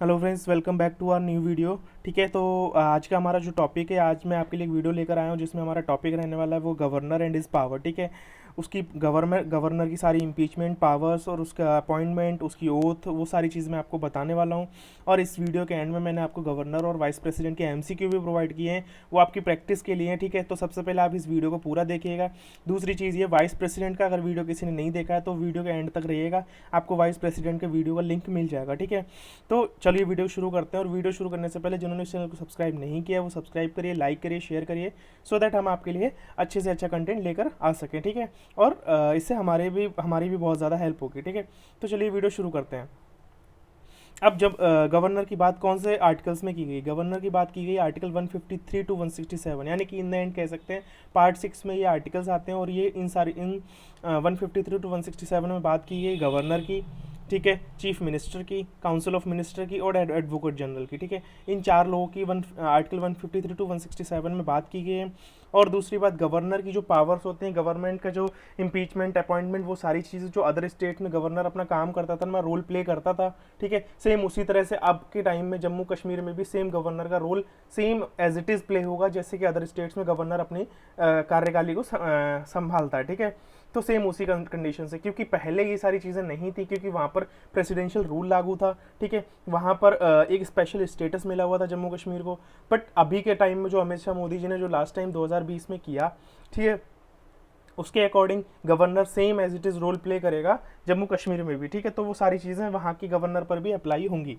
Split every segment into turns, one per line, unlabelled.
Hello friends, welcome back to our new video. ठीक है, तो आज का हमारा जो टॉपिक है, आज मैं आपके लिए एक वीडियो लेकर आया हूँ जिसमें हमारा टॉपिक रहने वाला है वो गवर्नर एंड हिज पावर। ठीक है, उसकी गवर्नर की सारी इम्पीचमेंट पावर्स और उसका अपॉइंटमेंट, उसकी ओथ, वो सारी चीज़ मैं आपको बताने वाला हूँ। और इस वीडियो के एंड में मैंने आपको गवर्नर और वाइस प्रेसिडेंट के एमसीक्यू भी प्रोवाइड किए हैं, वो आपकी प्रैक्टिस के लिए हैं। ठीक है, तो सबसे पहले आप इस वीडियो को पूरा देखिएगा। दूसरी चीज़ ये, वाइस प्रेसिडेंट का अगर वीडियो किसी ने नहीं देखा है तो वीडियो के एंड तक रहिएगा, आपको वाइस प्रेसिडेंट के वीडियो का लिंक मिल जाएगा। ठीक है, तो चलिए वीडियो शुरू करते हैं। और वीडियो शुरू करने से पहले जिन्होंने इस चैनल को सब्सक्राइब नहीं किया वो सब्सक्राइब करिए, लाइक करिए, शेयर करिए, सो दैट हम आपके लिए अच्छे से अच्छा कंटेंट लेकर आ सकें। ठीक है, और इससे हमारी भी बहुत ज़्यादा हेल्प होगी। ठीक है, तो चलिए वीडियो शुरू करते हैं। अब जब गवर्नर की बात कौन से आर्टिकल्स में की गई, गवर्नर की बात की गई आर्टिकल 153 टू 167, यानी कि इन द एंड कह सकते हैं पार्ट 6 में ये आर्टिकल्स आते हैं। और ये इन 153 टू 167 में बात की गई गवर्नर की, ठीक है, चीफ मिनिस्टर की, काउंसिल ऑफ मिनिस्टर की और एडवोकेट जनरल की। ठीक है, इन चार लोगों की आर्टिकल 153 टू 167 में बात की गई है। और दूसरी बात, गवर्नर की जो पावर्स होते हैं, गवर्नमेंट का जो इम्पीचमेंट, अपॉइंटमेंट, वो सारी चीज़ें जो अदर स्टेट में गवर्नर अपना काम करता था ना, रोल प्ले करता था। ठीक है, सेम उसी तरह से अब के टाइम में जम्मू कश्मीर में भी सेम गवर्नर का role same as it is play होगा जैसे कि अदर स्टेट्स में गवर्नर अपनी कार्यकाली को संभालता है। ठीक है, तो सेम उसी कंडीशन से, क्योंकि पहले ये सारी चीज़ें नहीं थी, क्योंकि वहाँ पर प्रेसिडेंशियल रूल लागू था। ठीक है, वहाँ पर एक स्पेशल स्टेटस मिला हुआ था जम्मू कश्मीर को। बट अभी के टाइम में जो अमित शाह मोदी जी ने जो लास्ट टाइम 2020 में किया, ठीक है, उसके according governor same as it is role play करेगा जम्मू कश्मीर में भी। ठीक है, तो वो सारी चीज़ें वहाँ की गवर्नर पर भी अप्लाई होंगी।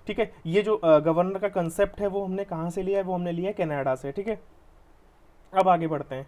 ठीक है, ये जो गवर्नर का कंसेप्ट है वो हमने कहाँ से लिया है, वो हमने लिया है कनाडा से। ठीक है, अब आगे बढ़ते हैं।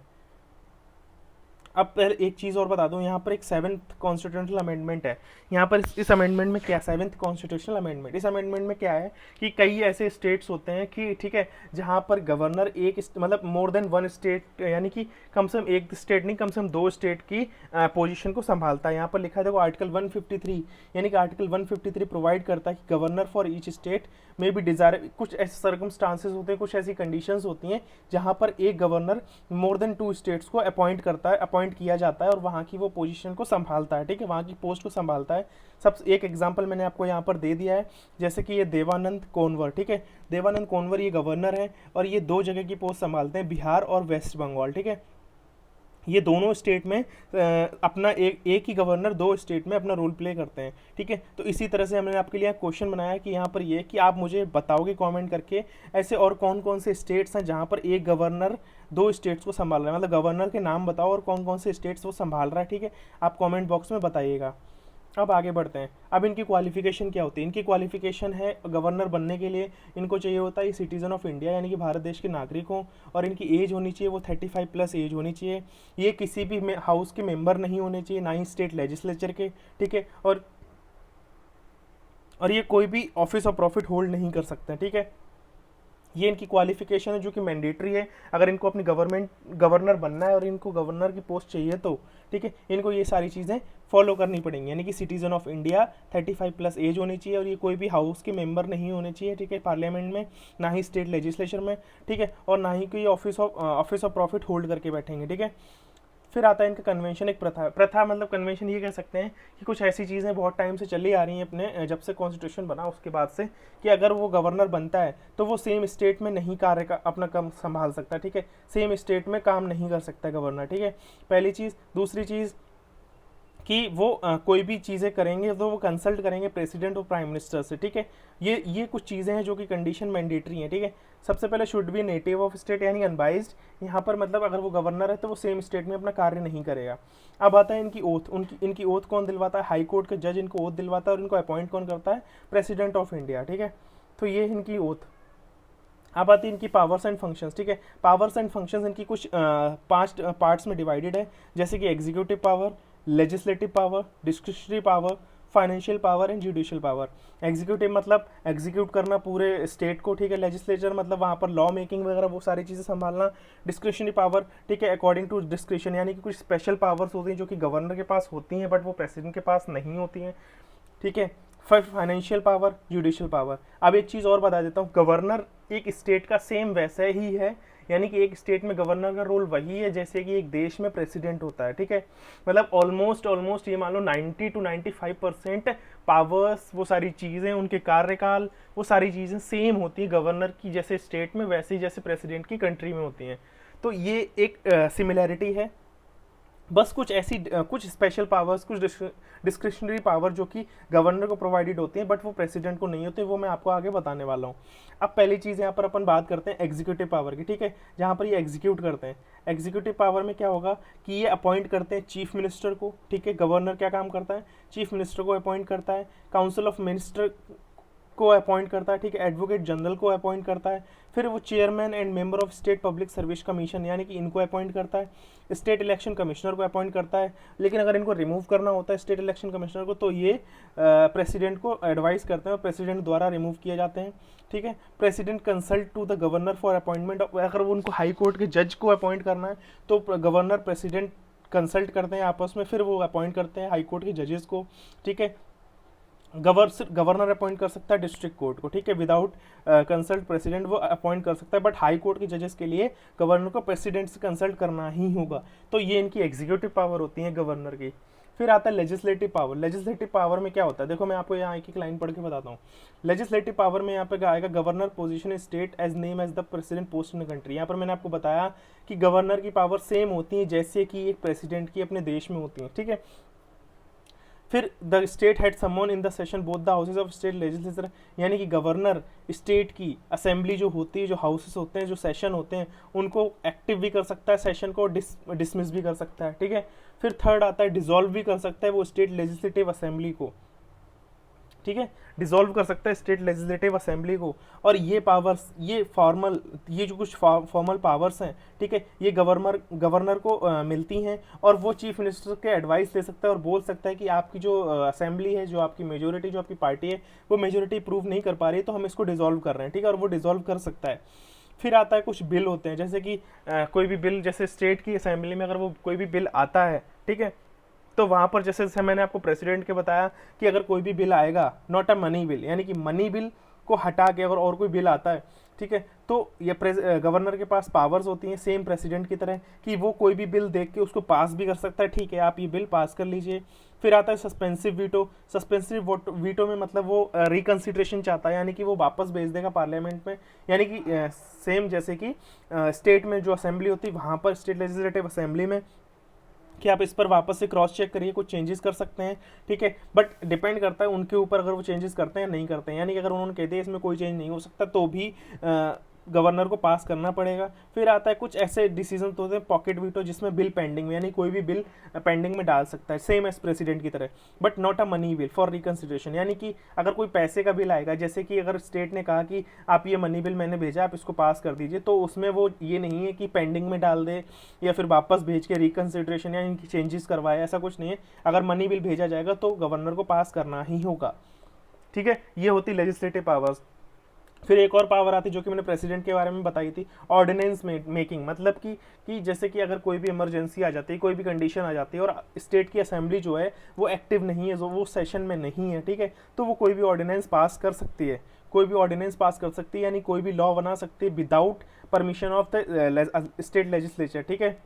अब पहले एक चीज़ और बता दूं, यहाँ पर एक सेवन्थ कॉन्स्टिट्यूशनल अमेंडमेंट है। यहाँ पर इस अमेंडमेंट में क्या, सेवन्थ कॉन्स्टिट्यूशनल अमेंडमेंट, इस अमेंडमेंट में क्या है कि कई ऐसे स्टेट्स होते हैं कि, ठीक है, जहाँ पर गवर्नर एक मतलब मोर देन वन स्टेट, यानी कि कम से कम एक स्टेट नहीं, कम से कम दो स्टेट की पोजीशन को संभालता है। यहाँ पर लिखा है देखो आर्टिकल 153, यानी कि आर्टिकल 153 प्रोवाइड करता है कि गवर्नर फॉर ईच स्टेट में भी डिजायर, कुछ ऐसे सर्कमस्टांसेस होते हैं, कुछ ऐसी कंडीशंस होती हैं जहाँ पर एक governor more than two states को अपॉइंट करता है, अपॉइंट किया जाता है और वहाँ की वो पोजीशन को संभालता है। ठीक है, वहाँ की पोस्ट को संभालता है। सब एक एग्जांपल मैंने आपको यहाँ पर दे दिया है, जैसे कि ये देवानंद कोनवर। ठीक है, देवानंद कोनवर ये गवर्नर है और ये दो जगह की पोस्ट संभालते हैं, बिहार और वेस्ट बंगाल। ठीक है, ये दोनों स्टेट में अपना एक ही गवर्नर दो स्टेट में अपना रोल प्ले करते हैं। ठीक है, तो इसी तरह से हमने आपके लिए क्वेश्चन बनाया कि यहाँ पर ये कि आप मुझे बताओगे कमेंट करके ऐसे और कौन कौन से स्टेट्स हैं जहाँ पर एक गवर्नर दो स्टेट्स को संभाल रहा है, मतलब गवर्नर के नाम बताओ और कौन कौन से स्टेट्स वो संभाल रहा है। ठीक है, आप कमेंट बॉक्स में बताइएगा। अब आगे बढ़ते हैं। अब इनकी क्वालिफिकेशन क्या होती है, इनकी क्वालिफिकेशन है गवर्नर बनने के लिए इनको चाहिए होता है सिटीजन ऑफ इंडिया, यानी कि भारत देश के नागरिक हों, और इनकी एज होनी चाहिए वो 35 प्लस एज होनी चाहिए। ये किसी भी हाउस के मेंबर नहीं होने चाहिए, ना ही स्टेट लेजिस्लेचर के। ठीक है, और ये कोई भी ऑफिस ऑफ प्रॉफिट होल्ड नहीं कर सकते हैं। ठीक है, ये इनकी क्वालिफिकेशन है जो कि मैंडेटरी है अगर इनको अपनी गवर्नर बनना है और इनको गवर्नर की पोस्ट चाहिए तो। ठीक है, इनको ये सारी चीज़ें फॉलो करनी पड़ेंगी, यानी कि citizen of India, 35 plus age होनी चाहिए, और ये कोई भी हाउस के मेंबर नहीं होने चाहिए। ठीक है, पार्लियामेंट में, ना ही स्टेट लेजिस्लेशन में। ठीक है, और ना ही कोई ऑफिस ऑफ प्रॉफिट होल्ड करके बैठेंगे। ठीक है, फिर आता है इनका कन्वेंशन, एक प्रथा मतलब कन्वेंशन ये कह सकते हैं कि कुछ ऐसी चीज़ें बहुत टाइम से चली आ रही हैं अपने जब से कॉन्स्टिट्यूशन बना उसके बाद से, कि अगर वो गवर्नर बनता है तो वो सेम स्टेट में नहीं कार्य का अपना काम संभाल सकता। ठीक है, सेम स्टेट में काम नहीं कर सकता गवर्नर। ठीक है, पहली चीज़। दूसरी चीज़ कि वो कोई भी चीज़ें करेंगे तो वो कंसल्ट करेंगे प्रेसिडेंट और प्राइम मिनिस्टर से। ठीक है, ये कुछ चीज़ें हैं जो कि कंडीशन मैंडेटरी हैं। ठीक है, सबसे पहले should be native of state, यानी अनबाइज्ड। यहाँ पर मतलब अगर वो गवर्नर है तो वो सेम स्टेट में अपना कार्य नहीं करेगा। अब आता है इनकी ओथ। इनकी ओथ कौन दिलवाता है, हाई कोर्ट का जज इनको ओथ दिलवाता है, और इनको अपॉइंट कौन करता है, प्रेसिडेंट ऑफ इंडिया। ठीक है, तो ये इनकी ओथ। अब आती है इनकी पावर्स एंड फंक्शंस। ठीक है, पावर्स एंड फंक्शंस इनकी कुछ पांच पार्ट्स में डिवाइडेड है, जैसे कि executive power, legislative power, discretionary power, financial power and judicial power. Executive मतलब एग्जीक्यूट करना पूरे स्टेट को। ठीक है, लेजिस्लेचर मतलब वहाँ पर लॉ मेकिंग वगैरह वो सारी चीज़ें संभालना। डिस्क्रिशनरी पावर, ठीक है, अकॉर्डिंग टू डिस्क्रिशन, यानी कि कुछ स्पेशल पावर्स होती हैं जो कि गवर्नर के पास होती हैं बट वो प्रेसिडेंट के पास नहीं होती हैं। ठीक है, फाइनेंशियल पावर, जुडिशियल पावर। अब एक चीज़ और बता देता हूँ, गवर्नर एक स्टेट का सेम वैसा ही है यानी कि एक स्टेट में गवर्नर का रोल वही है जैसे कि एक देश में प्रेसिडेंट होता है, ठीक है। मतलब ऑलमोस्ट ये मान लो 90 to 95% पावर्स, वो सारी चीज़ें, उनके कार्यकाल, वो सारी चीज़ें सेम होती हैं गवर्नर की जैसे स्टेट में, वैसे ही जैसे प्रेसिडेंट की कंट्री में होती हैं। तो ये एक सिमिलैरिटी है। बस कुछ ऐसी कुछ स्पेशल पावर्स, कुछ डिस्क्रिशनरी पावर जो कि गवर्नर को प्रोवाइडेड होती हैं बट वो प्रेसिडेंट को नहीं होते, वो मैं आपको आगे बताने वाला हूँ। अब पहली चीज़ यहाँ पर अपन बात करते हैं एग्जीक्यूटिव पावर की, ठीक है, जहाँ पर ये एग्जीक्यूट करते हैं। एग्जीक्यूटिव पावर में क्या होगा कि ये अपॉइंट करते हैं चीफ मिनिस्टर को, ठीक है। गवर्नर क्या काम करता है, चीफ मिनिस्टर को अपॉइंट करता है, काउंसिल ऑफ मिनिस्टर को अपॉइंट करता है, ठीक है, एडवोकेट जनरल को अपॉइंट करता है, फिर वो chairman and member of state public service commission यानी कि इनको अपॉइंट करता है, स्टेट इलेक्शन कमिश्नर को अपॉइंट करता है। लेकिन अगर इनको रिमूव करना होता है स्टेट इलेक्शन कमिश्नर को तो ये प्रेसिडेंट को एडवाइस करते हैं और प्रेसिडेंट द्वारा रिमूव किए जाते हैं, ठीक है। President consult to the governor for appointment, अगर वो उनको हाई कोर्ट के जज को अपॉइंट करना है तो गवर्नर प्रेसिडेंट कंसल्ट करते हैं आपस में, फिर वो अपॉइंट करते हैं हाई कोर्ट के जजेस को, ठीक है। गवर्नर अपॉइंट कर सकता है डिस्ट्रिक्ट कोर्ट को, ठीक है, विदाउट कंसल्ट प्रेसिडेंट वो अपॉइंट कर सकता है, बट हाई कोर्ट के जजेस के लिए गवर्नर को प्रेसिडेंट से कंसल्ट करना ही होगा। तो ये इनकी एग्जीक्यूटिव पावर होती है गवर्नर की। फिर आता है लेजिस्लेटिव पावर। लेजिस्लेटिव पावर में क्या होता है, देखो मैं आपको यहाँ एक लाइन पढ़ के बताता हूँ। लेजिस्लेटिव पावर में यहाँ पे आएगा governor position state as name as the president post in the country. यहाँ पर मैंने आपको बताया कि गवर्नर की पावर सेम होती है जैसे कि एक प्रेसिडेंट की अपने देश में होती है, ठीक है। फिर the state had someone in the session both the houses of state legislature, यानी कि गवर्नर स्टेट की असेंबली जो होती है, जो हाउसेस होते हैं, जो सेशन होते हैं, उनको एक्टिव भी कर सकता है सेशन को, डिसमिस भी कर सकता है, ठीक है। फिर थर्ड आता है डिसॉल्व भी कर सकता है वो स्टेट लेजिस्लेटिव असेंबली को, ठीक है, डिसॉल्व कर सकता है स्टेट लेजिस्लेटिव असेंबली को। और ये पावर्स, ये फॉर्मल, ये जो कुछ फॉर्मल पावर्स हैं, ठीक है, ये गवर्नर को मिलती हैं और वो चीफ मिनिस्टर के एडवाइस ले सकता है और बोल सकता है कि आपकी जो असेंबली है, जो आपकी मेजोरिटी, जो आपकी पार्टी है, वो मेजोरिटी प्रूव नहीं कर पा रही है तो हम इसको डिसॉल्व कर रहे हैं, ठीक है, और वो डिसॉल्व कर सकता है। फिर आता है कुछ बिल होते हैं, जैसे कि कोई भी बिल, जैसे स्टेट की असेंबली में अगर वो कोई भी बिल आता है, ठीक है, तो वहाँ पर जैसे मैंने आपको प्रेसिडेंट के बताया कि अगर कोई भी बिल आएगा, नॉट अ मनी बिल, यानी कि मनी बिल को हटा के अगर और कोई बिल आता है, ठीक है, तो ये गवर्नर के पास पावर्स होती हैं सेम प्रेसिडेंट की तरह कि वो कोई भी बिल देख के उसको पास भी कर सकता है, ठीक है, आप ये बिल पास कर लीजिए। फिर आता है सस्पेंसिव वीटो। सस्पेंसिव वीटो में मतलब वो रिकन्सिडरेशन चाहता है, यानी कि वो वापस भेज देगा पार्लियामेंट में, यानी कि सेम जैसे कि स्टेट में जो असेंबली होती है वहाँ पर स्टेट लेजिस्लेटिव असेंबली में कि आप इस पर वापस से क्रॉस चेक करिए, कुछ चेंजेस कर सकते हैं, ठीक है, बट डिपेंड करता है उनके ऊपर अगर वो चेंजेस करते हैं नहीं करते हैं, यानी कि अगर उन्होंने कह दिया इसमें कोई चेंज नहीं हो सकता तो भी गवर्नर को पास करना पड़ेगा। फिर आता है कुछ ऐसे डिसीजन होते हैं पॉकेट वीटो, जिसमें बिल पेंडिंग में, यानी कोई भी बिल पेंडिंग में डाल सकता है सेम एज प्रेसिडेंट की तरह, but not a money bill for reconsideration, यानी कि अगर कोई पैसे का बिल आएगा, जैसे कि अगर स्टेट ने कहा कि आप ये मनी बिल मैंने भेजा, आप इसको पास कर दीजिए, तो उसमें वो ये नहीं है कि पेंडिंग में डाल दे या फिर वापस भेज के रिकन्सिडरेशन या इनकी चेंजेस करवाए, ऐसा कुछ नहीं है। अगर मनी बिल भेजा जाएगा तो गवर्नर को पास करना ही होगा, ठीक है। ये होती लेजिस्लेटिव पावर्स। फिर एक और पावर आती है जो कि मैंने प्रेसिडेंट के बारे में बताई थी, ऑर्डिनेंस मेकिंग, मतलब कि जैसे कि अगर कोई भी इमरजेंसी आ जाती है, कोई भी कंडीशन आ जाती है और स्टेट की असेंबली जो है वो एक्टिव नहीं है, जो वो सेशन में नहीं है, ठीक है, तो वो कोई भी ऑर्डिनेंस पास कर सकती है, कोई भी ऑर्डिनेंस पास कर सकती है, यानी कोई भी लॉ बना सकती है without permission of the state legislature, ठीक है।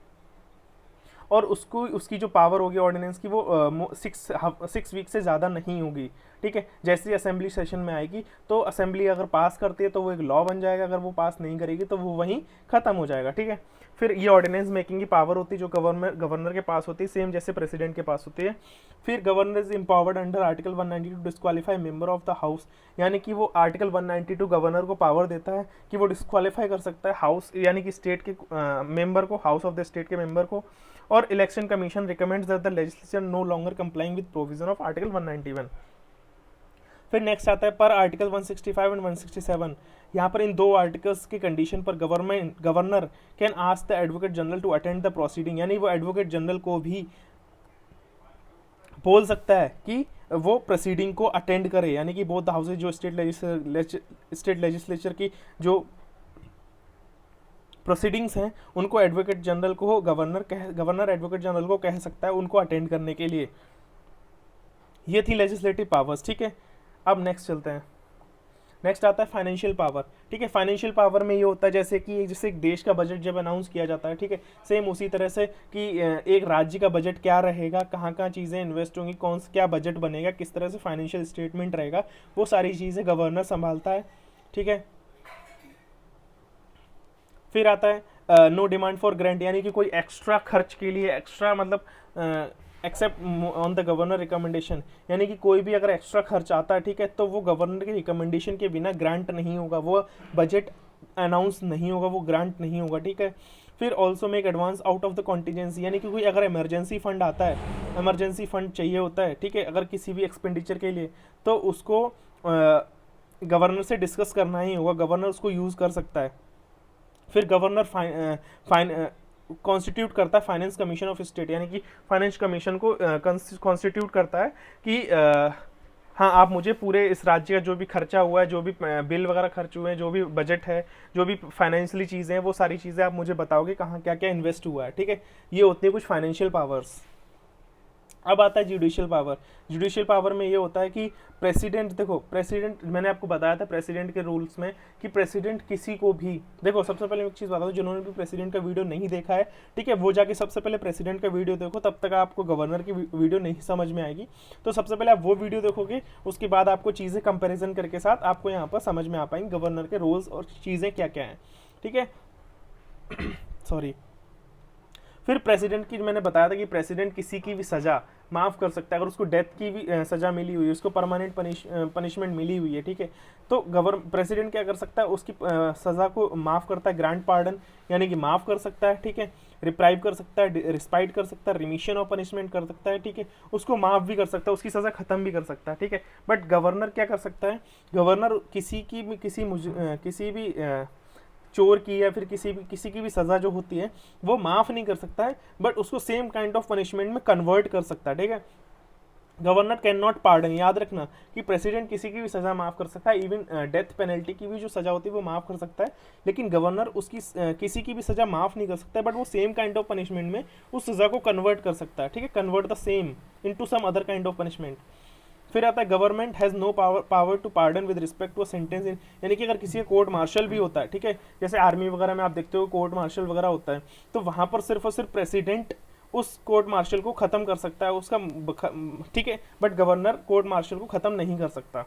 और उसको, उसकी जो पावर होगी ऑर्डिनेंस की, वो 6 वीक से ज़्यादा नहीं होगी, ठीक है। जैसे असेंबली सेशन में आएगी तो असेंबली अगर पास करती है तो वो एक लॉ बन जाएगा, अगर वो पास नहीं करेगी तो वो वहीं ख़त्म हो जाएगा, ठीक है। फिर ये ऑर्डिनेंस मेकिंग की पावर होती है जो गवर्नर के पास होती है, सेम जैसे प्रेसिडेंट के पास होती है। फिर governor is empowered under article 192 to disqualify member of the house, यानी कि वो आर्टिकल 192 गवर्नर को पावर देता है कि वो डिस्क्वालीफाई कर सकता है हाउस, यानी कि स्टेट के मेंबर को, हाउस ऑफ द स्टेट के मेंबर को। और election commission recommends that the legislature no longer complying with provision of article 191। फिर नेक्स्ट आता है पर आर्टिकल 165 एंड 167। यहाँ पर इन दो आर्टिकल्स की कंडीशन पर governor can ask the advocate general to attend the proceeding, यानी वो एडवोकेट जनरल को भी बोल सकता है कि वो प्रोसीडिंग को अटेंड करे, यानी कि बोथ हाउसेज जो स्टेट लेजिस्लेचर की जो प्रोसीडिंग्स हैं उनको एडवोकेट जनरल को गवर्नर एडवोकेट जनरल को कह सकता है उनको अटेंड करने के लिए। ये थी लेजिस्लेटिव पावर्स, ठीक है। अब नेक्स्ट चलते हैं। नेक्स्ट आता है फाइनेंशियल पावर, ठीक है। फाइनेंशियल पावर में ये होता है जैसे कि जैसे एक देश का बजट जब अनाउंस किया जाता है, ठीक है, सेम उसी तरह से कि एक राज्य का बजट क्या रहेगा, कहाँ कहाँ चीज़ें इन्वेस्ट होंगी, कौन सा क्या बजट बनेगा, किस तरह से फाइनेंशियल स्टेटमेंट रहेगा, वो सारी चीज़ें गवर्नर संभालता है, ठीक है। फिर आता है नो डिमांड फॉर ग्रांट, यानी कि कोई एक्स्ट्रा खर्च के लिए एक्स्ट्रा मतलब except on the governor recommendation, यानी कि कोई भी अगर एक्स्ट्रा खर्च आता है, ठीक है, तो वो गवर्नर के रिकमेंडेशन के बिना ग्रांट नहीं होगा, वो बजट अनाउंस नहीं होगा, वो ग्रांट नहीं होगा, ठीक है। फिर also make advance out of the contingency, यानी कि कोई अगर इमरजेंसी फंड आता है, इमरजेंसी फंड चाहिए होता है, ठीक है, अगर किसी भी एक्सपेंडिचर के लिए, तो उसको गवर्नर से डिस्कस करना ही होगा, गवर्नर उसको यूज़ कर सकता है। फिर गवर्नर कॉन्स्टिट्यूट करता है फाइनेंस कमीशन ऑफ स्टेट, यानी कि फाइनेंस कमीशन को कॉन्स्टिट्यूट करता है कि हाँ आप मुझे पूरे इस राज्य का जो भी खर्चा हुआ है, जो भी बिल वगैरह खर्च हुए हैं, जो भी बजट है, जो भी फाइनेंशियली चीज़ें हैं, वो सारी चीज़ें आप मुझे बताओगे कहाँ क्या क्या इन्वेस्ट हुआ है, ठीक है। ये होती है कुछ फाइनेंशियल पावर्स। अब आता है जुडिशियल पावर। जुडिशियल पावर में ये होता है कि प्रेसिडेंट, देखो प्रेसिडेंट मैंने आपको बताया था प्रेसिडेंट के रूल्स में कि प्रेसिडेंट किसी को भी, देखो सबसे पहले एक चीज़ बता दूं, जिन्होंने भी प्रेसिडेंट का वीडियो नहीं देखा है, ठीक है, वो जाके सबसे पहले प्रेसिडेंट का वीडियो देखो, तब तक आपको गवर्नर की वीडियो नहीं समझ में आएगी। तो सबसे पहले आप वो वीडियो देखोगे, उसके बाद आपको चीज़ें कंपेरिजन करके साथ आपको यहाँ पर समझ में आ पाएंगे गवर्नर के रोल्स और चीज़ें क्या क्या हैं, ठीक है। सॉरी। फिर प्रेसिडेंट की मैंने बताया था कि प्रेसिडेंट किसी की भी सज़ा माफ़ कर सकता है, अगर उसको डेथ की भी सज़ा मिली हुई है, उसको परमानेंट पनिशमेंट मिली हुई है, ठीक है, तो प्रेसिडेंट क्या कर सकता है, उसकी सज़ा को माफ़ करता है, ग्रांट पार्डन यानी कि माफ़ कर सकता है, ठीक है, रिप्राइव कर सकता है, रिस्पाइट कर सकता है, रिमिशन ऑफ पनिशमेंट कर सकता है, ठीक है, उसको माफ़ भी कर सकता है, उसकी सज़ा ख़त्म भी कर सकता है, ठीक है। बट गवर्नर क्या कर सकता है, गवर्नर किसी भी चोर की या फिर किसी की भी सज़ा जो होती है वो माफ़ नहीं कर सकता है, बट उसको सेम काइंड ऑफ पनिशमेंट में कन्वर्ट कर सकता है, ठीक है। गवर्नर कैन नॉट पार्डन, याद रखना कि प्रेसिडेंट किसी की भी सज़ा माफ़ कर सकता है, इवन डेथ पेनल्टी की भी जो सज़ा होती है वो माफ़ कर सकता है, लेकिन गवर्नर उसकी किसी की भी सज़ा माफ़ नहीं कर सकता है, बट वो सेम काइंड ऑफ पनिशमेंट में उस सज़ा को कन्वर्ट कर सकता है, ठीक है, convert the same into some other kind of punishment. फिर आता है government has no power to pardon with respect to sentence in, यानी कि अगर किसी का कोर्ट मार्शल भी होता है, ठीक है, जैसे आर्मी वगैरह में आप देखते हो कोर्ट मार्शल वगैरह होता है, तो वहाँ पर सिर्फ और सिर्फ प्रेसिडेंट उस कोर्ट मार्शल को ख़त्म कर सकता है उसका, ठीक है, बट गवर्नर कोर्ट मार्शल को ख़त्म नहीं कर सकता।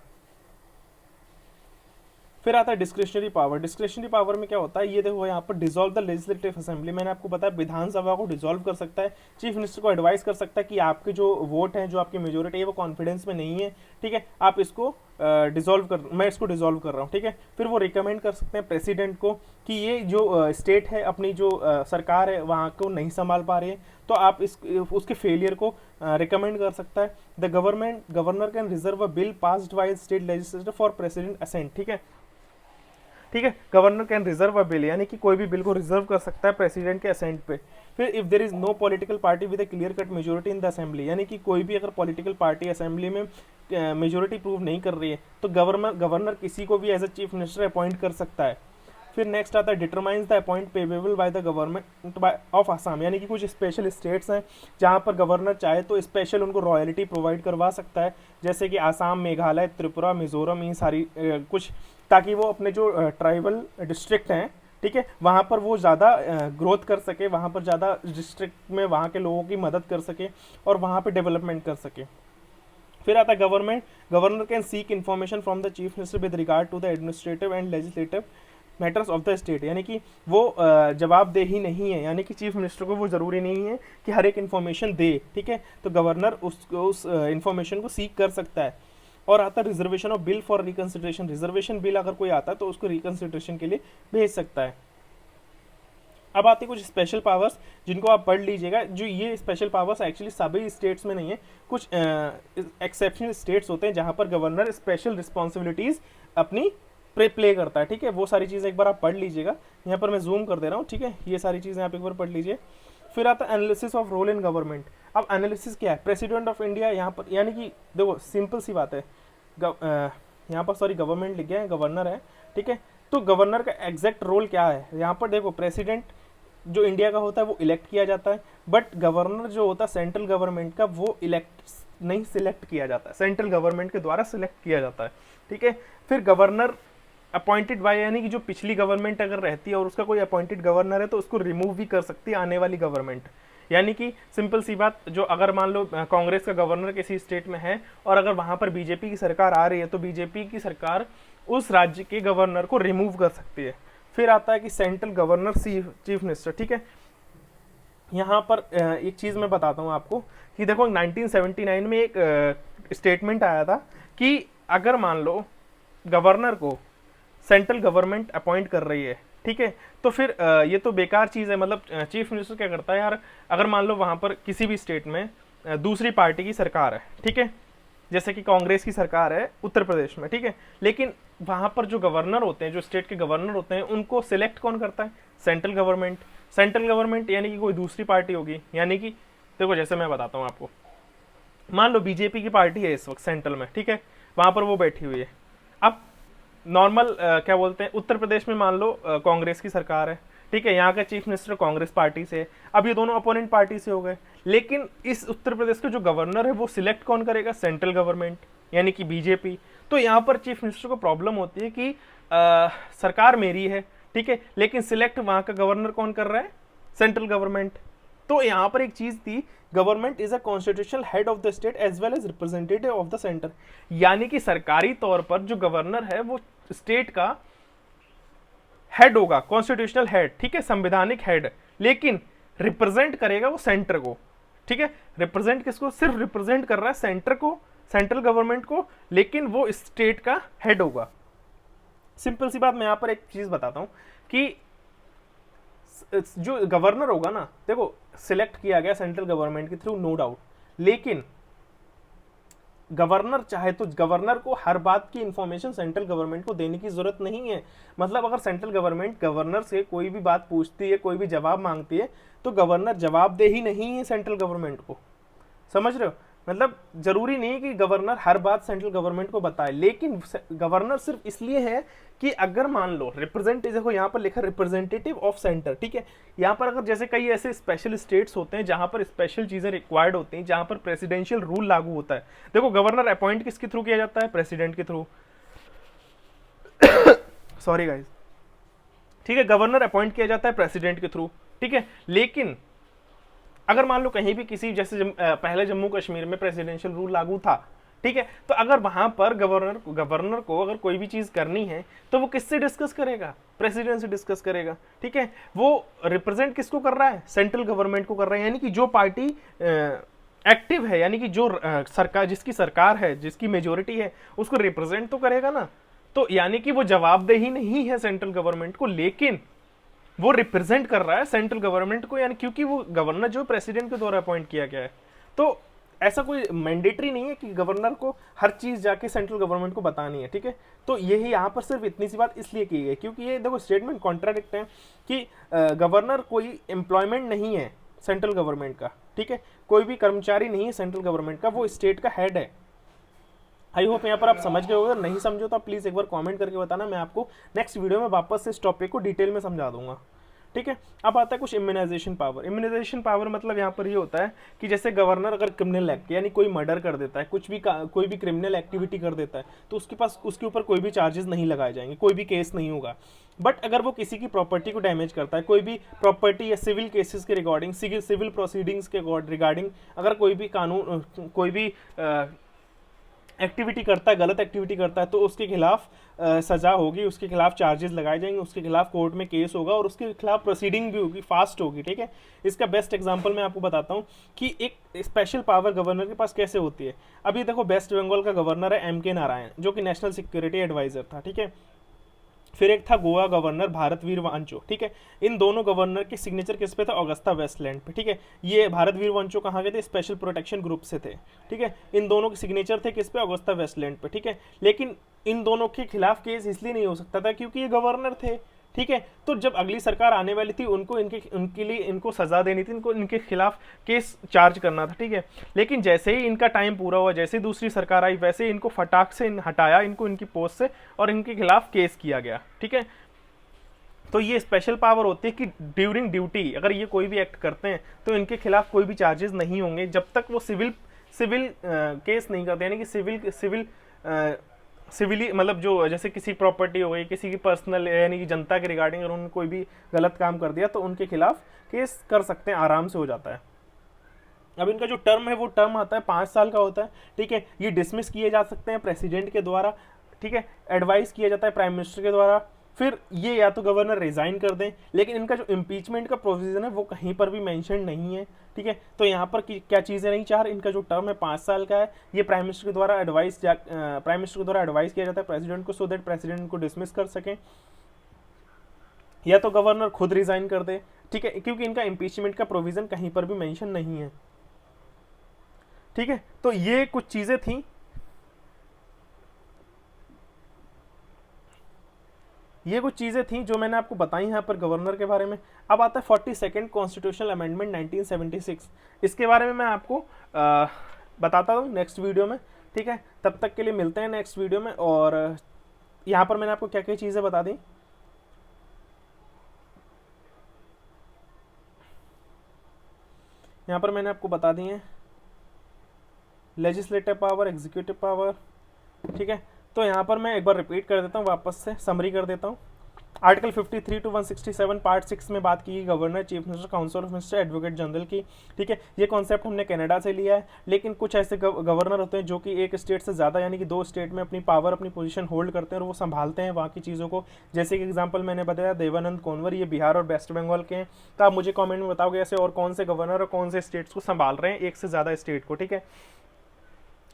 फिर आता है डिस्क्रिशनरी पावर। डिस्क्रिशनरी पावर में क्या होता है, ये देखो यहाँ पर डिसॉल्व द लेजिस्लेटिव असेंबली, मैंने आपको बताया विधानसभा को डिसॉल्व कर सकता है, चीफ मिनिस्टर को एडवाइस कर सकता है कि आपके जो वोट हैं, जो आपकी मेजोरिटी है वो कॉन्फिडेंस में नहीं है, ठीक है, आप इसको डिसॉल्व कर, मैं इसको डिसॉल्व कर रहा हूँ, ठीक है। फिर वो रिकमेंड कर सकते हैं प्रेसिडेंट को कि ये जो स्टेट है अपनी जो सरकार है वहाँ को नहीं संभाल पा रही है, तो आप उसके फेलियर को रिकमेंड कर सकता है। The governor can reserve a bill passed by state legislature for president assent, ठीक है, ठीक है, governor can reserve a bill, यानी कि कोई भी बिल को रिजर्व कर सकता है प्रेसिडेंट के असेंट पे। फिर if there is no political party with a clear cut majority in the assembly, यानी कि कोई भी अगर पॉलिटिकल पार्टी असेंबली में मेजोरिटी प्रूव नहीं कर रही है, तो गवर्नर किसी को भी as a chief minister appoint कर सकता है। फिर नेक्स्ट आता है determines the appoint payable by the government of Assam, यानी कि कुछ स्पेशल स्टेट्स हैं जहाँ पर गवर्नर चाहे तो स्पेशल उनको रॉयल्टी प्रोवाइड करवा सकता है, जैसे कि आसाम, मेघालय, त्रिपुरा, मिजोरम, ये सारी कुछ, ताकि वो अपने जो ट्राइबल डिस्ट्रिक्ट हैं, ठीक है, वहाँ पर वो ज़्यादा ग्रोथ कर सके, वहाँ पर ज़्यादा डिस्ट्रिक्ट में वहाँ के लोगों की मदद कर सके और वहाँ पे डेवलपमेंट कर सके। फिर आता है governor can seek information from the chief minister with regard to the administrative and legislative matters of the state, यानी कि वो जवाबदेही नहीं है, यानी कि चीफ मिनिस्टर को वो ज़रूरी नहीं है कि हर एक इन्फॉर्मेशन दे, ठीक है, तो गवर्नर उस इन्फॉर्मेशन को सीक कर सकता है। और आता है reservation of bill for reconsideration, reservation bill अगर कोई आता है तो उसको रिकन्सिडरेशन के लिए भेज सकता है। अब आते कुछ स्पेशल पावर्स जिनको आप पढ़ लीजिएगा, जो ये स्पेशल पावर्स एक्चुअली सभी स्टेट्स में नहीं है, कुछ एक्सेप्शनल स्टेट्स होते हैं जहाँ पर गवर्नर स्पेशल रिस्पॉन्सिबिलिटीज़ अपनी प्ले करता है, ठीक है, वो सारी चीज़ें एक बार आप पढ़ लीजिएगा, यहाँ पर मैं जूम कर दे रहा हूँ, ठीक है, ये सारी चीज़ें आप एक बार पढ़ लीजिए। फिर आता है analysis of role in government. अब एनालिसिस क्या है, प्रेसिडेंट ऑफ इंडिया यहाँ पर, यानी कि देखो सिंपल सी बात है, यहाँ पर सॉरी गवर्नमेंट लिख गया है, गवर्नर है, ठीक है, तो गवर्नर का एग्जैक्ट रोल क्या है, यहाँ पर देखो प्रेसिडेंट जो इंडिया का होता है वो इलेक्ट किया जाता है, बट गवर्नर जो होता है सेंट्रल गवर्नमेंट का वो इलेक्ट नहीं सिलेक्ट किया जाता है, सेंट्रल गवर्नमेंट के द्वारा सिलेक्ट किया जाता है, ठीक है। फिर गवर्नर अपॉइंटेड बाय, यानी कि जो पिछली गवर्नमेंट अगर रहती है और उसका कोई अपॉइंटेड गवर्नर है तो उसको रिमूव भी कर सकती है आने वाली गवर्नमेंट। यानी कि सिंपल सी बात, जो अगर मान लो कांग्रेस का गवर्नर किसी स्टेट में है और अगर वहां पर बीजेपी की सरकार आ रही है तो बीजेपी की सरकार उस राज्य के गवर्नर को रिमूव कर सकती है। फिर आता है कि सेंट्रल गवर्नर चीफ मिनिस्टर, ठीक है। यहाँ पर एक चीज़ मैं बताता हूँ आपको कि देखो 1979 में एक स्टेटमेंट आया था कि अगर मान लो गवर्नर को सेंट्रल गवर्नमेंट अपॉइंट कर रही है, ठीक है, तो फिर ये तो बेकार चीज़ है। मतलब चीफ मिनिस्टर क्या करता है यार, अगर मान लो वहाँ पर किसी भी स्टेट में दूसरी पार्टी की सरकार है, ठीक है, जैसे कि कांग्रेस की सरकार है उत्तर प्रदेश में, ठीक है, लेकिन वहाँ पर जो गवर्नर होते हैं, जो स्टेट के गवर्नर होते हैं, उनको सिलेक्ट कौन करता है? Central government. सेंट्रल गवर्नमेंट यानी कि कोई दूसरी पार्टी होगी। यानी कि देखो जैसे मैं बताता हूँ आपको, मान लो बीजेपी की पार्टी है इस वक्त सेंट्रल में, ठीक है, वहाँ पर वो बैठी हुई है। अब नॉर्मल क्या बोलते हैं, उत्तर प्रदेश में मान लो कांग्रेस की सरकार है, ठीक है, यहाँ का चीफ मिनिस्टर कांग्रेस पार्टी से है। अब ये दोनों अपोनेंट पार्टी से हो गए, लेकिन इस उत्तर प्रदेश का जो गवर्नर है वो सिलेक्ट कौन करेगा? सेंट्रल गवर्नमेंट, यानी कि बीजेपी। तो यहाँ पर चीफ मिनिस्टर को प्रॉब्लम होती है कि सरकार मेरी है, ठीक है, लेकिन सिलेक्ट वहाँ का गवर्नर कौन कर रहा है? Central government. तो यहाँ पर एक चीज थी, government is a constitutional head of the state as well as representative of the centre. यानी कि सरकारी तौर पर जो गवर्नर है वो स्टेट का हेड होगा, कॉन्स्टिट्यूशनल हेड, ठीक है, संवैधानिक हेड, लेकिन रिप्रेजेंट करेगा वो सेंटर को, ठीक है। रिप्रेजेंट किसको? सिर्फ रिप्रेजेंट कर रहा है सेंटर को, सेंट्रल गवर्नमेंट को, लेकिन वो स्टेट का हेड होगा। सिंपल सी बात, मैं यहां पर एक चीज बताता हूं कि जो गवर्नर होगा ना, देखो सिलेक्ट किया गया सेंट्रल गवर्नमेंट के थ्रू, नो डाउट, लेकिन गवर्नर चाहे तो गवर्नर को हर बात की इंफॉर्मेशन सेंट्रल गवर्नमेंट को देने की जरूरत नहीं है। मतलब अगर सेंट्रल गवर्नमेंट गवर्नर से कोई भी बात पूछती है, कोई भी जवाब मांगती है, तो गवर्नर जवाबदेही नहीं है सेंट्रल गवर्नमेंट को, समझ रहे हो? मतलब जरूरी नहीं कि गवर्नर हर बात सेंट्रल गवर्नमेंट को बताए, लेकिन गवर्नर सिर्फ इसलिए है कि अगर मान लो रिप्रेजेंटेटिव, देखो यहाँ पर लिखा रिप्रेजेंटेटिव ऑफ सेंटर, ठीक है। यहाँ पर अगर जैसे कई ऐसे स्पेशल स्टेट्स होते हैं जहां पर स्पेशल चीजें रिक्वायर्ड होती हैं, जहां पर प्रेसिडेंशियल रूल लागू होता है। देखो गवर्नर अपॉइंट किसके थ्रू किया जाता है? प्रेसिडेंट के थ्रू। सॉरी गाइज, ठीक है, गवर्नर अपॉइंट किया जाता है प्रेसिडेंट के थ्रू, ठीक है। लेकिन अगर मान लो कहीं भी किसी, जैसे पहले जम्मू कश्मीर में प्रेसिडेंशियल रूल लागू था, ठीक है, तो अगर वहां पर गवर्नर को अगर कोई भी चीज करनी है तो वो किससे डिस्कस करेगा? प्रेसिडेंट से डिस्कस करेगा, ठीक है। वो रिप्रेजेंट किसको कर रहा है? सेंट्रल गवर्नमेंट को कर रहा है। यानी कि जो पार्टी एक्टिव है, यानी कि जो सरकार, जिसकी सरकार है, जिसकी मेजोरिटी है, उसको रिप्रेजेंट तो करेगा ना। तो यानी कि वो जवाबदेही नहीं है सेंट्रल गवर्नमेंट को, लेकिन वो रिप्रेजेंट कर रहा है सेंट्रल गवर्नमेंट को, यानी क्योंकि वो गवर्नर जो प्रेसिडेंट के द्वारा अपॉइंट किया गया है। तो ऐसा कोई मैंडेटरी नहीं है कि गवर्नर को हर चीज जाके सेंट्रल गवर्नमेंट को बतानी है, ठीक है। तो यही यहाँ पर सिर्फ इतनी सी बात इसलिए की गई क्योंकि ये देखो स्टेटमेंट कॉन्ट्राडिक्ट है कि गवर्नर कोई एम्प्लॉयमेंट नहीं है सेंट्रल गवर्नमेंट का, ठीक है, कोई भी कर्मचारी नहीं है सेंट्रल गवर्नमेंट का, वो स्टेट का हेड है। आई होप यहाँ पर आप समझ गए होगे, नहीं समझो तो आप प्लीज़ एक बार कमेंट करके बताना, मैं आपको नेक्स्ट वीडियो में वापस से इस टॉपिक को डिटेल में समझा दूंगा, ठीक है। अब आता है कुछ इम्यूनाइजेशन पावर। इम्यूनाइजेशन पावर मतलब यहाँ पर ये होता है कि जैसे गवर्नर अगर क्रिमिनल एक्ट, यानी कोई मर्डर कर देता है, कोई भी क्रिमिनल एक्टिविटी कर देता है, तो उसके ऊपर कोई भी चार्जेस नहीं लगाए जाएंगे, कोई भी केस नहीं होगा। बट अगर वो किसी की प्रॉपर्टी को डैमेज करता है, कोई भी प्रॉपर्टी या सिविल केसेस के रिगार्डिंग, सिविल प्रोसीडिंग्स के रिगार्डिंग अगर कोई भी कानून, कोई भी एक्टिविटी करता है, गलत एक्टिविटी करता है, तो उसके खिलाफ सजा होगी, उसके खिलाफ चार्जेस लगाए जाएंगे, उसके खिलाफ कोर्ट में केस होगा और उसके खिलाफ प्रोसीडिंग भी होगी, फास्ट होगी, ठीक है। इसका बेस्ट एग्जांपल मैं आपको बताता हूँ कि एक स्पेशल पावर गवर्नर के पास कैसे होती है। अभी देखो वेस्ट बंगाल का गवर्नर है MK नारायण, जो कि नेशनल सिक्योरिटी एडवाइजर था, ठीक है। फिर एक था गोवा गवर्नर भारतवीर वांचो, ठीक है। इन दोनों गवर्नर के सिग्नेचर किस पे था? ऑगस्टा वेस्टलैंड पे, ठीक है। ये भारतवीर वांचो कहाँ के थे? स्पेशल प्रोटेक्शन ग्रुप से थे, ठीक है। इन दोनों के सिग्नेचर थे किस पे? ऑगस्टा वेस्टलैंड पे, ठीक है। लेकिन इन दोनों के खिलाफ केस इसलिए नहीं हो सकता था क्योंकि ये गवर्नर थे, ठीक है। तो जब अगली सरकार आने वाली थी, उनके लिए इनको सजा देनी थी, इनके खिलाफ केस चार्ज करना था, ठीक है। लेकिन जैसे ही इनका टाइम पूरा हुआ, जैसे ही दूसरी सरकार आई, वैसे ही इनको फटाक से हटाया, इनकी पोस्ट से, और इनके खिलाफ केस किया गया, ठीक है। तो ये स्पेशल पावर होती है कि ड्यूरिंग ड्यूटी अगर ये कोई भी एक्ट करते हैं तो इनके खिलाफ कोई भी चार्जेस नहीं होंगे जब तक वो सिविल केस नहीं करते, यानी कि सिविली मतलब जो जैसे किसी प्रॉपर्टी हो गई, किसी की पर्सनल यानी कि जनता के रिगार्डिंग अगर उन्होंने कोई भी गलत काम कर दिया तो उनके खिलाफ केस कर सकते हैं, आराम से हो जाता है। अब इनका जो टर्म है वो टर्म आता है 5 साल का होता है, ठीक है। ये डिसमिस किए जा सकते हैं प्रेसिडेंट के द्वारा, ठीक है। एडवाइस किया जाता है प्राइम मिनिस्टर के द्वारा, फिर ये या तो गवर्नर रिजाइन कर दें। लेकिन इनका जो इम्पीचमेंट का प्रोविजन है वो कहीं पर भी मेंशन नहीं है, ठीक है। तो यहाँ पर क्या चीज़ें नहीं चाह रही, इनका जो टर्म है 5 साल का है, ये प्राइम मिनिस्टर के द्वारा एडवाइस किया जाता है प्रेसिडेंट को, सो दैट प्रेसिडेंट इनको डिसमिस कर सकें, या तो गवर्नर खुद रिजाइन कर दे, ठीक है, क्योंकि इनका इम्पीचमेंट का प्रोविजन कहीं पर भी मेंशन नहीं है, ठीक है। तो ये कुछ चीजें थी, जो मैंने आपको बताई यहाँ पर गवर्नर के बारे में। अब आता है 42nd कॉन्स्टिट्यूशनल अमेंडमेंट 1976। इसके बारे में मैं आपको बताता हूँ नेक्स्ट वीडियो में, ठीक है। तब तक के लिए मिलते हैं नेक्स्ट वीडियो में। और यहाँ पर मैंने आपको क्या क्या चीज़ें बता दी, यहाँ पर मैंने आपको बता दी हैं लेजिस्लेटिव पावर, एग्जीक्यूटिव पावर, ठीक है। तो यहाँ पर मैं एक बार रिपीट कर देता हूँ, वापस से समरी कर देता हूँ। आर्टिकल 53 to 167 पार्ट 6 में बात की governor, chief minister, council of minister, advocate general की, ठीक है। ये कॉन्सेप्ट हमने कनाडा से लिया है। लेकिन कुछ ऐसे गवर्नर होते हैं जो कि एक स्टेट से ज़्यादा यानी कि 2 स्टेट में अपनी पावर, अपनी पोजीशन होल्ड करते हैं और वो संभालते हैं वहाँ की चीज़ों को। जैसे कि एग्जांपल मैंने बताया देवानंद कौनवर, ये बिहार और वेस्ट बंगाल के हैं। तो आप मुझे कॉमेंट में बताओगे ऐसे और कौन से गवर्नर और कौन से स्टेट्स को संभाल रहे हैं, एक से ज़्यादा स्टेट को, ठीक है।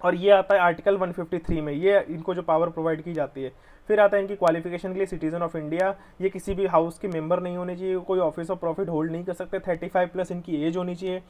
और ये आता है आर्टिकल 153 में, ये इनको जो पावर प्रोवाइड की जाती है। फिर आता है इनकी क्वालिफिकेशन के लिए सिटीजन ऑफ इंडिया, ये किसी भी हाउस के मेंबर नहीं होने चाहिए, कोई ऑफिस ऑफ प्रॉफिट होल्ड नहीं कर सकते, 35+ इनकी एज होनी चाहिए।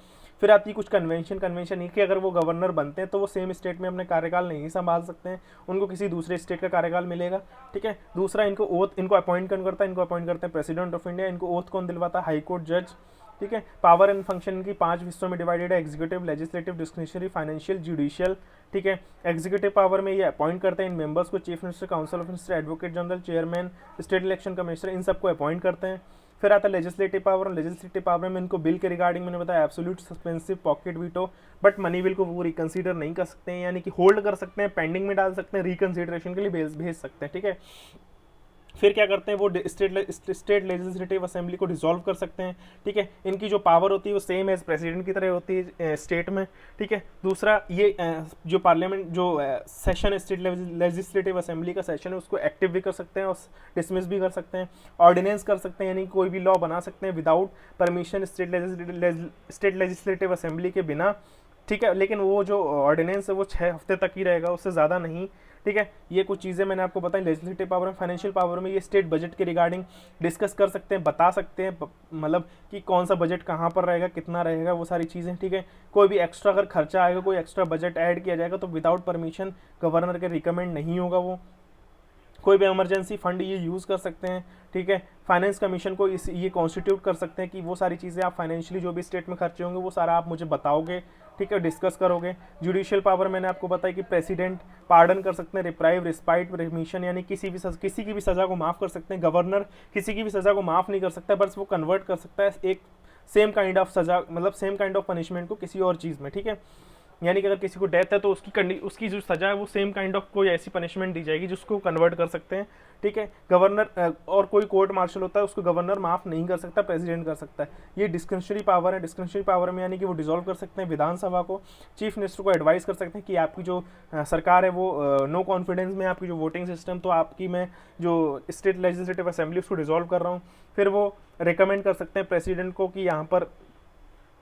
फिर आती है कुछ कन्वेंशन ये कि अगर वो गवर्नर बनते हैं तो वो सेम स्टेट में अपने कार्यकाल नहीं संभाल सकते हैं, उनको किसी दूसरे स्टेट का कार्यकाल मिलेगा, ठीक है। दूसरा इनको ओथ, इनको अपॉइंट कौन करता है, इनको अपॉइंट करते हैं प्रेसिडेंट ऑफ इंडिया। इनको ओथ कौन दिलवाता है, हाई कोर्ट जज, ठीक है। पावर एंड फंक्शन की 5 हिस्सों में डिवाइडेड है, executive, legislative, discretionary, financial, judicial, ठीक है। एग्जीक्यूटिव पावर में ये अपॉइंट करते हैं इन मेंबर्स को, chief minister, council of minister, advocate general, chairman, state election commissioner, इन सबको अपॉइंट करते हैं। फिर आता है लेजिस्लेटिव पावर, लेजिस्लेटिव पावर में इनको बिल के रिगार्डिंग मैंने बताया absolute, suspensive, pocket veto, but money bill को वो रिकंसीडर नहीं कर सकते हैं, यानी कि होल्ड कर सकते हैं, पेंडिंग में डाल सकते हैं, रिकंसीडरेशन के लिए भेज सकते हैं, ठीक है। फिर क्या करते हैं वो स्टेट लेजिस्लेटिव असेंबली को डिसॉल्व कर सकते हैं, ठीक है। इनकी जो पावर होती है वो सेम एज प्रेसिडेंट की तरह होती है स्टेट में, ठीक है। दूसरा ये जो पार्लियामेंट जो सेशन स्टेट लेजिस्लेटिव असेंबली का सेशन है उसको एक्टिव भी कर सकते हैं और डिसमिस भी कर सकते हैं, ऑर्डिनेंस कर सकते हैं, यानी कोई भी लॉ बना सकते हैं without permission state legislative assembly के बिना, ठीक है। लेकिन वो जो ऑर्डिनेंस है वो 6 हफ्ते तक ही रहेगा, उससे ज़्यादा नहीं, ठीक है। ये कुछ चीज़ें मैंने आपको बताई लेजिस्लेटिव पावर में। फाइनेंशियल पावर में ये स्टेट बजट के रिगार्डिंग डिस्कस कर सकते हैं, बता सकते हैं मतलब कि कौन सा बजट कहाँ पर रहेगा, कितना रहेगा, वो सारी चीज़ें, ठीक है। कोई भी एक्स्ट्रा अगर खर्चा आएगा, कोई एक्स्ट्रा बजट ऐड किया जाएगा तो विदाउट परमिशन गवर्नर के रिकमेंड नहीं होगा वो। कोई भी इमरजेंसी फंड ये यूज़ कर सकते हैं, ठीक है। फाइनेंस कमीशन को ये कॉन्स्टिट्यूट कर सकते हैं कि वो सारी चीज़ें आप फाइनेंशियली जो भी स्टेट में खर्चे होंगे वो सारा आप मुझे बताओगे, ठीक है, डिस्कस करोगे। जुडिशियल पावर मैंने आपको बताया कि प्रेसिडेंट पार्डन कर सकते हैं, रिप्राइव, रिस्पाइट, रिमिशन, यानी किसी की भी सज़ा को माफ़ कर सकते हैं। गवर्नर किसी की भी सज़ा को माफ़ नहीं कर सकता, बस वो कन्वर्ट कर सकता है एक सेम काइंड ऑफ सज़ा, मतलब सेम काइंड ऑफ पनिशमेंट को किसी और चीज़ में, ठीक है। यानी कि अगर किसी को डेथ है तो उसकी जो सज़ा है वो सेम काइंड ऑफ कोई ऐसी पनिशमेंट दी जाएगी जिसको कन्वर्ट कर सकते हैं, ठीक है। गवर्नर और कोई कोर्ट मार्शल होता है उसको गवर्नर माफ़ नहीं कर सकता, प्रेसिडेंट कर सकता है। ये डिस्क्रिशनरी पावर है। डिस्क्रिशनरी पावर में यानी कि वो डिसॉल्व कर सकते हैं विधानसभा को, चीफ मिनिस्टर को एडवाइस कर सकते हैं कि आपकी जो सरकार है वो नो कॉन्फिडेंस में, आपकी जो वोटिंग सिस्टम, तो आपकी मैं जो स्टेट लेजिस्लेटिव असेंबली उसको डिसॉल्व कर रहा हूँ। फिर वो रिकमेंड कर सकते हैं प्रेसिडेंट को कि यहाँ पर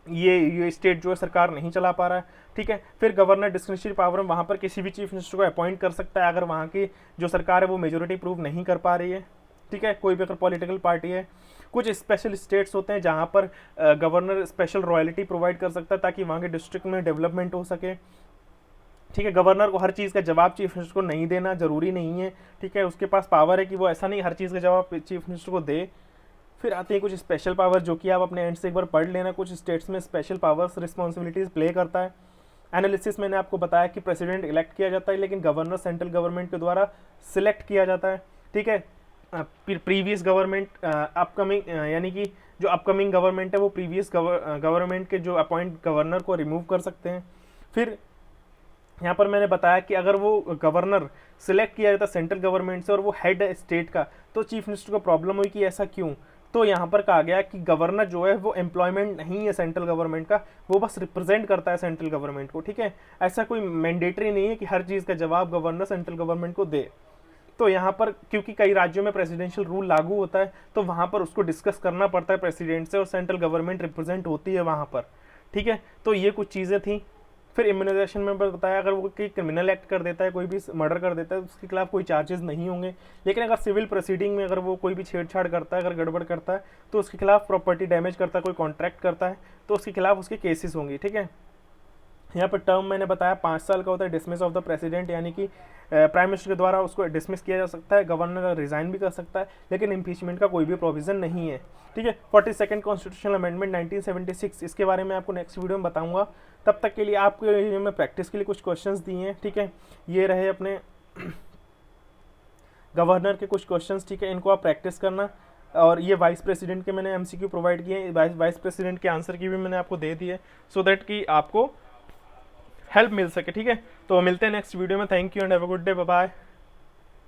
ये स्टेट जो है सरकार नहीं चला पा रहा है, ठीक है। फिर गवर्नर डिस्क्रिशनरी पावर में वहाँ पर किसी भी चीफ मिनिस्टर को अपॉइंट कर सकता है अगर वहाँ की जो सरकार है वो मेजोरिटी प्रूव नहीं कर पा रही है, ठीक है, कोई भी अगर पॉलिटिकल पार्टी है। कुछ स्पेशल स्टेट्स होते हैं जहाँ पर गवर्नर स्पेशल रॉयल्टी प्रोवाइड कर सकता है ताकि वहाँ के डिस्ट्रिक्ट में डेवलपमेंट हो सके, ठीक है। गवर्नर को हर चीज़ का जवाब चीफ मिनिस्टर को नहीं देना जरूरी नहीं है, ठीक है। उसके पास पावर है कि वो ऐसा नहीं हर चीज़ का जवाब चीफ मिनिस्टर को दे। फिर आते हैं कुछ स्पेशल पावर जो कि आप अपने एंड से एक बार पढ़ लेना। कुछ स्टेट्स में स्पेशल पावर्स रिस्पॉन्सिबिलिटीज़ प्ले करता है। एनालिसिस मैंने आपको बताया कि प्रेसिडेंट इलेक्ट किया जाता है लेकिन गवर्नर सेंट्रल गवर्नमेंट के द्वारा सिलेक्ट किया जाता है, ठीक है। प्रीवियस गवर्नमेंट अपकमिंग यानी कि जो अपकमिंग गवर्नमेंट है वो प्रीवियस गवर्नमेंट के जो अपॉइंट गवर्नर को रिमूव कर सकते हैं। फिर यहाँ पर मैंने बताया कि अगर वो गवर्नर सिलेक्ट किया जाता सेंट्रल गवर्नमेंट से और वो हेड है स्टेट का, तो चीफ मिनिस्टर को प्रॉब्लम हुई कि ऐसा क्यों। तो यहाँ पर कहा गया कि गवर्नर जो है वो एम्प्लॉयमेंट नहीं है सेंट्रल गवर्नमेंट का, वो बस रिप्रेजेंट करता है सेंट्रल गवर्नमेंट को, ठीक है। ऐसा कोई मैंडेटरी नहीं है कि हर चीज़ का जवाब गवर्नर सेंट्रल गवर्नमेंट को दे। तो यहाँ पर क्योंकि कई राज्यों में प्रेसिडेंशियल रूल लागू होता है, तो वहाँ पर उसको डिस्कस करना पड़ता है प्रेसिडेंट से, और सेंट्रल गवर्नमेंट रिप्रेजेंट होती है वहाँ पर, ठीक है। तो ये कुछ चीज़ें थी। फिर इम्यूनाइजेशन में बताया अगर वो कोई क्रिमिनल एक्ट कर देता है, कोई भी मर्डर कर देता है, उसके खिलाफ कोई चार्जेस नहीं होंगे। लेकिन अगर सिविल प्रोसीडिंग में अगर वो कोई भी छेड़छाड़ करता है, अगर गड़बड़ करता है, तो उसके खिलाफ प्रॉपर्टी डैमेज करता है, कोई कॉन्ट्रैक्ट करता है, तो उसके खिलाफ उसके केसेस होंगी, ठीक है। यहाँ पर टर्म मैंने बताया 5 साल का होता है। डिसमिस ऑफ द प्रेसिडेंट यानी कि प्राइम मिनिस्टर के द्वारा उसको डिसमिस किया जा सकता है, गवर्नर रिजाइन भी कर सकता है, लेकिन इम्पीचमेंट का कोई भी प्रोविजन नहीं है, ठीक है। 42nd कॉन्स्टिट्यूशनल अमेंडमेंट 1976, इसके बारे में आपको नेक्स्ट वीडियो में बताऊंगा। तब तक के लिए आपको मैं प्रैक्टिस के लिए कुछ क्वेश्चंस दिए हैं, ठीक है। ये रहे अपने गवर्नर के कुछ क्वेश्चंस, ठीक है, इनको आप प्रैक्टिस करना। और ये वाइस प्रेसिडेंट के मैंने एमसीक्यू प्रोवाइड किए हैं, वाइस प्रेसिडेंट के आंसर की भी मैंने आपको दे दी है, सो दैट कि आपको हेल्प मिल सके, ठीक है। तो मिलते हैं नेक्स्ट वीडियो में। Thank you and have a good day, bye bye.